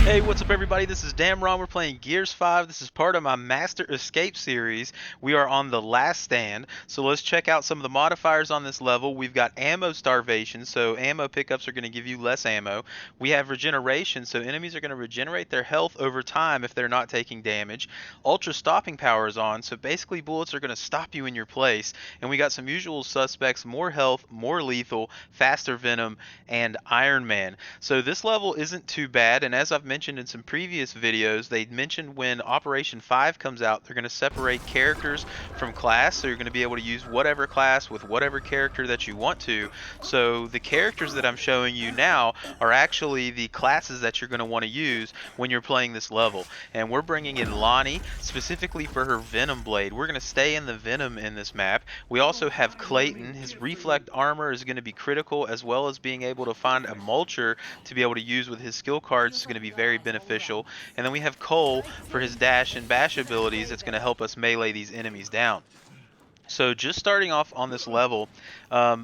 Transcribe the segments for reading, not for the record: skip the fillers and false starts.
Hey, what's up everybody? This is Damron. We're playing Gears 5. This is part of my Master Escape series. We are on the last stand. So let's check out some of the modifiers on this level. We've got ammo starvation, so ammo pickups are going to give you less ammo. We have regeneration, so enemies are going to regenerate their health over time if they're not taking damage. Ultra stopping power is on, so basically bullets are going to stop you in your place. And we got some usual suspects, more health, more lethal, faster venom, and Iron Man. So this level isn't too bad, and as I've mentioned in some previous videos, they mentioned when Operation 5 comes out, they're going to separate characters from class, so you're going to be able to use whatever class with whatever character that you want to. So the characters that I'm showing you now are actually the classes that you're going to want to use when you're playing this level. And we're bringing in Lonnie specifically for her Venom Blade. We're going to stay in the Venom in this map. We also have Clayton. His Reflect Armor is going to be critical, as well as being able to find a Mulcher to be able to use with his skill cards is going to be very beneficial. And then we have Cole for his dash and bash abilities that's going to help us melee these enemies down. So just starting off on this level,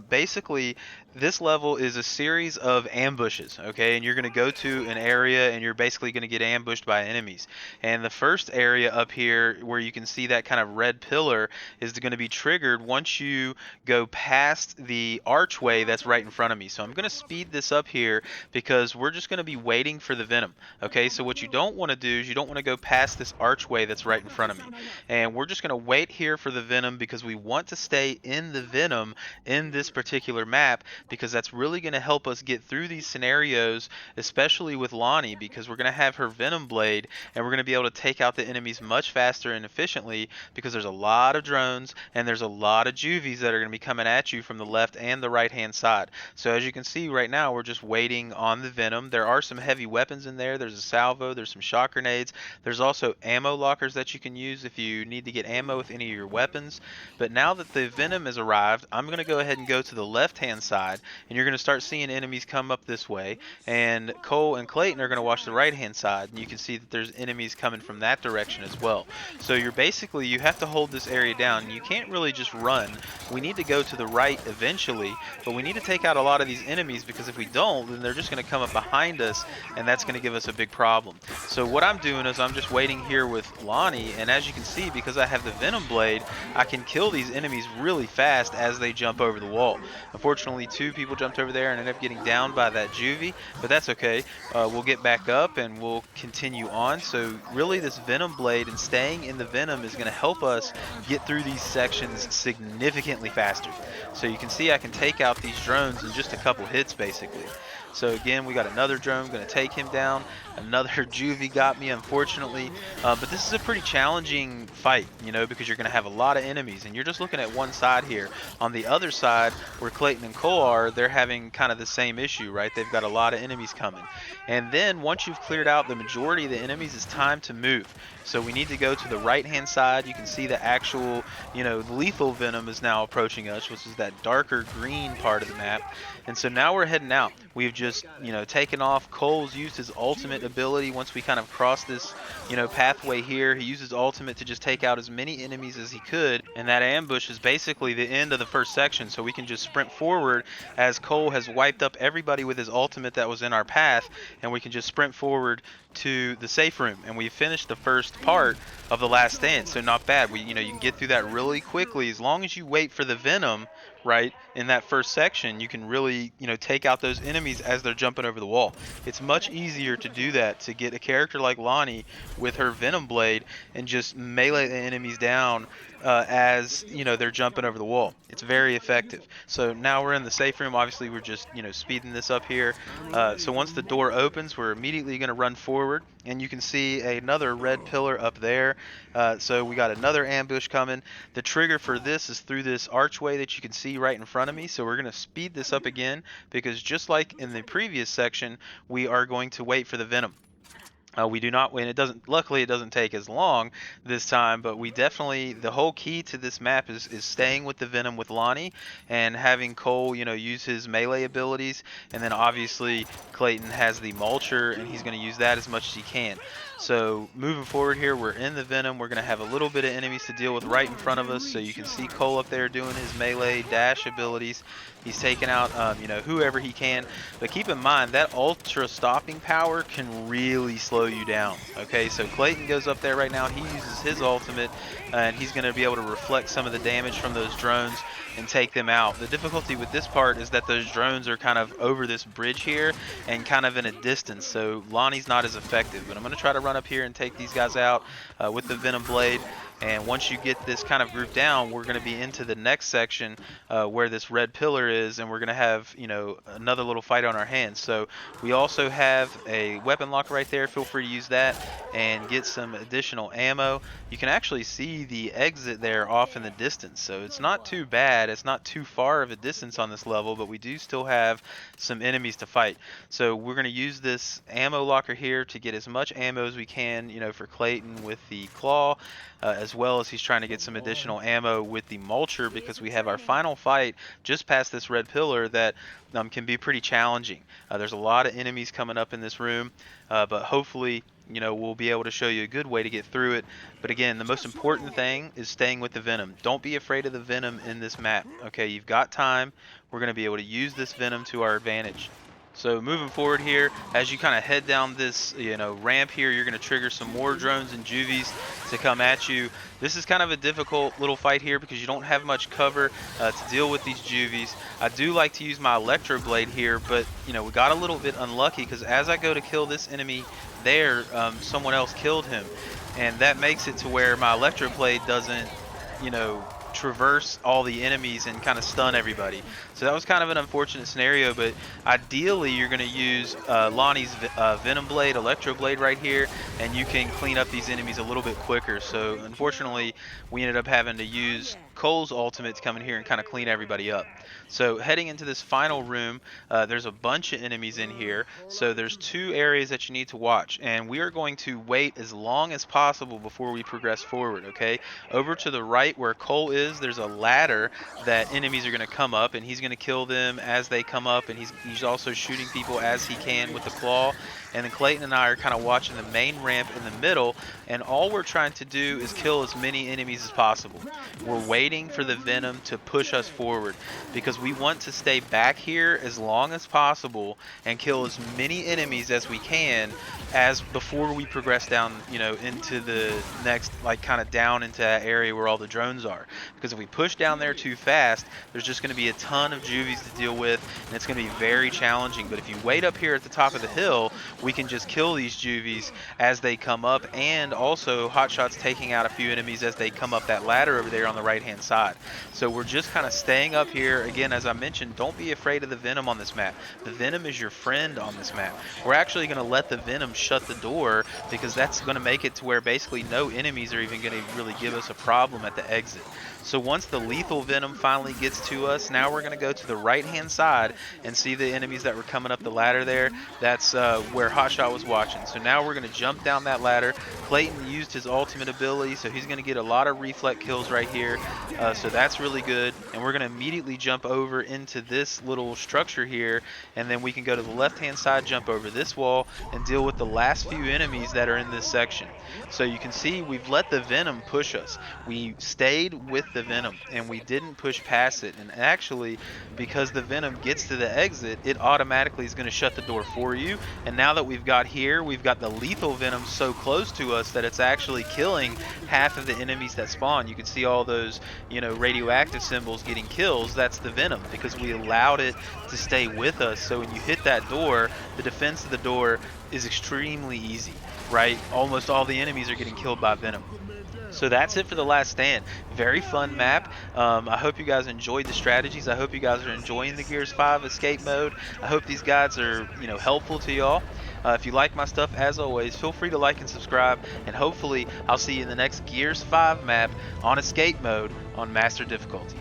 basically this level is a series of ambushes, okay? And you're going to go to an area and you're basically going to get ambushed by enemies. And the first area up here where you can see that kind of red pillar is going to be triggered once you go past the archway that's right in front of me. So I'm going to speed this up here because we're just going to be waiting for the venom, okay? So what you don't want to do is you don't want to go past this archway that's right in front of me. And we're just going to wait here for the venom because we want to stay in the venom in this particular map, because that's really going to help us get through these scenarios, especially with Lonnie, because we're going to have her Venom Blade and we're going to be able to take out the enemies much faster and efficiently, because there's a lot of drones and there's a lot of juvies that are going to be coming at you from the left and the right hand side. So as you can see right now, we're just waiting on the Venom. There are some heavy weapons in there. There's a salvo, there's some shock grenades, there's also ammo lockers that you can use if you need to get ammo with any of your weapons. But now that the Venom has arrived, I'm going to go ahead and go to the left hand side, and you're going to start seeing enemies come up this way, and Cole and Clayton are going to watch the right hand side, and you can see that there's enemies coming from that direction as well. So you have to hold this area down. You can't really just run. We need to go to the right eventually, but we need to take out a lot of these enemies, because if we don't, then they're just going to come up behind us, and that's going to give us a big problem. So what I'm doing is I'm just waiting here with Lonnie, and as you can see, because I have the Venom Blade, I can kill these enemies really fast as they jump over the wall. Unfortunately, two people jumped over there and ended up getting down by that juvie, but that's okay. We'll get back up and we'll continue on. So really this Venom Blade and staying in the Venom is going to help us get through these sections significantly faster. So you can see I can take out these drones in just a couple hits basically. So again, we got another drone going to take him down. Another juvie got me, unfortunately. But this is a pretty challenging fight, you know, because you're going to have a lot of enemies. And you're just looking at one side here. On the other side, where Clayton and Cole are, they're having kind of the same issue, right? They've got a lot of enemies coming. And then once you've cleared out the majority of the enemies, it's time to move. So we need to go to the right-hand side. You can see the actual, you know, lethal venom is now approaching us, which is that darker green part of the map. And so now we're heading out. We've just, you know, taken off. Cole's used his ultimate ability once we kind of cross this, you know, pathway here. He uses ultimate to just take out as many enemies as he could. And that ambush is basically the end of the first section. So we can just sprint forward as Cole has wiped up everybody with his ultimate that was in our path. And we can just sprint forward to the safe room, and we finished the first part of the last stand. So not bad. You can get through that really quickly as long as you wait for the venom, right? In that first section, you can really, take out those enemies as they're jumping over the wall. It's much easier to do that, to get a character like Lonnie with her venom blade and just melee the enemies down as they're jumping over the wall. It's very effective. So now we're in the safe room. Obviously we're just speeding this up here. So once the door opens, we're immediately going to run forward, and you can see another red pillar up there. So we got another ambush coming. The trigger for this is through this archway that you can see right in front of me. So we're going to speed this up again, because just like in the previous section, we are going to wait for the venom. We do not win. Luckily, it doesn't take as long this time, but the whole key to this map is staying with the Venom with Lonnie and having Cole, use his melee abilities. And then obviously Clayton has the Mulcher, and he's going to use that as much as he can. So moving forward here, we're in the Venom. We're going to have a little bit of enemies to deal with right in front of us. So you can see Cole up there doing his melee dash abilities. He's taking out, you know, whoever he can. But keep in mind that ultra stopping power can really slow you down. Okay, so Clayton goes up there right now. He uses his ultimate, and he's going to be able to reflect some of the damage from those drones and take them out. The difficulty with this part is that those drones are kind of over this bridge here and kind of in a distance, so Lonnie's not as effective. But I'm going to try to run up here and take these guys out with the Venom Blade. And once you get this kind of group down, we're going to be into the next section where this red pillar is, and we're going to have, you know, another little fight on our hands. So we also have a weapon lock right there. Feel free to use that and get some additional ammo. You can actually see the exit there off in the distance, so it's not too bad. It's not too far of a distance on this level, but we do still have some enemies to fight. So we're going to use this ammo locker here to get as much ammo as we can, you know, for Clayton with the claw. As well as he's trying to get some additional ammo with the mulcher, because we have our final fight just past this red pillar that can be pretty challenging. There's a lot of enemies coming up in this room, but hopefully, you know, we'll be able to show you a good way to get through it. But again, the most important thing is staying with the Venom. Don't be afraid of the Venom in this map. Okay, you've got time. We're going to be able to use this Venom to our advantage. So moving forward here, as you kind of head down this, you know, ramp here, you're going to trigger some more drones and juvies to come at you. This is kind of a difficult little fight here because you don't have much cover to deal with these juvies. I do like to use my electro blade here, but you know, we got a little bit unlucky because as I go to kill this enemy there, someone else killed him, and that makes it to where my electro blade doesn't, you know, traverse all the enemies and kind of stun everybody. So that was kind of an unfortunate scenario, but ideally you're going to use Lonnie's Venom Blade, Electro Blade right here, and you can clean up these enemies a little bit quicker. So unfortunately we ended up having to use Cole's ultimate to come in here and kind of clean everybody up. So heading into this final room, there's a bunch of enemies in here, so there's two areas that you need to watch, and we are going to wait as long as possible before we progress forward. Okay, over to the right where Cole is, there's a ladder that enemies are going to come up, and he's going to kill them as they come up, and he's also shooting people as he can with the claw. And then Clayton and I are kind of watching the main ramp in the middle, and all we're trying to do is kill as many enemies as possible. We're waiting for the Venom to push us forward because we want to stay back here as long as possible and kill as many enemies as we can as before we progress down, you know, into the next, like kind of down into that area where all the drones are. Because if we push down there too fast, there's just going to be a ton of juvies to deal with, and it's going to be very challenging. But if you wait up here at the top of the hill, we can just kill these juvies as they come up, and also Hotshot's taking out a few enemies as they come up that ladder over there on the right hand side. So we're just kind of staying up here. Again, as I mentioned, don't be afraid of the Venom on this map. The Venom is your friend on this map. We're actually going to let the Venom shut the door because that's going to make it to where basically no enemies are even going to really give us a problem at the exit. So once the lethal Venom finally gets to us, now we're going to go to the right hand side and see the enemies that were coming up the ladder there. That's where Hotshot was watching. So now we're going to jump down that ladder. Clayton used his ultimate ability, so he's going to get a lot of reflect kills right here. So that's really good. And we're going to immediately jump over into this little structure here, and then we can go to the left hand side, jump over this wall, and deal with the last few enemies that are in this section. So you can see we've let the Venom push us. We stayed with the Venom and we didn't push past it, and actually because the Venom gets to the exit, it automatically is going to shut the door for you. And now that we've got here, we've got the lethal Venom so close to us that it's actually killing half of the enemies that spawn. You can see all those, you know, radioactive symbols getting kills. That's the Venom because we allowed it to stay with us. So when you hit that door, the defense of the door is extremely easy, right? Almost all the enemies are getting killed by Venom. So that's it for the last stand. Very fun map. I hope you guys enjoyed the strategies. I hope you guys are enjoying the Gears 5 escape mode. I hope these guides are, you know, helpful to y'all. If you like my stuff, as always, feel free to like and subscribe, and hopefully I'll see you in the next Gears 5 map on escape mode on Master Difficulty.